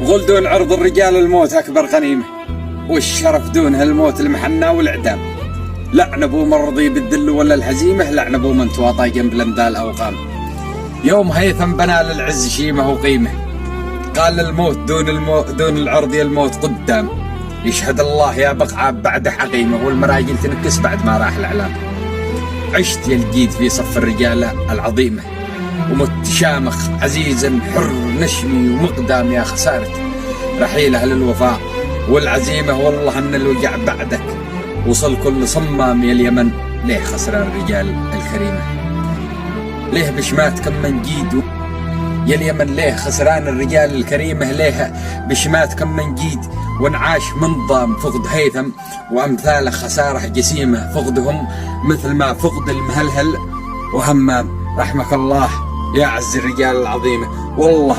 وغل دون عرض الرجال الموت أكبر غنيمة، والشرف دونها الموت المحنى والإعدام. لعن أبو مرضي بالذل ولا الهزيمة، لعن أبو من تواطى جنب الأمدال أوقام. يوم هيثم بنى للعز شيمة وقيمة، قال الموت دون العرض يا الموت قدام. يشهد الله يا بقعة بعد حقيمة، والمراجل تنكس بعد ما راح الإعلام. عشت يا الجيد في صف الرجالة العظيمة، ومت شامخ عزيزا حر نشمي ومقدام. يا خسارة رحيل أهل الوفاء والعزيمة، والله أن الوجع بعدك وصل كل صمام. يا اليمن ليه خسر الرجال الكريمة، ليه بشمات كم من جيد. يا اليمن ليه خسران الرجال الكريمة، ليه بشمات كم من جيد. وانعاش منظام فقد هيثم وأمثاله خسارة جسيمة، فقدهم مثل ما فقد المهلهل وهمام. رحمك الله يا عز الرجال العظيمة. والله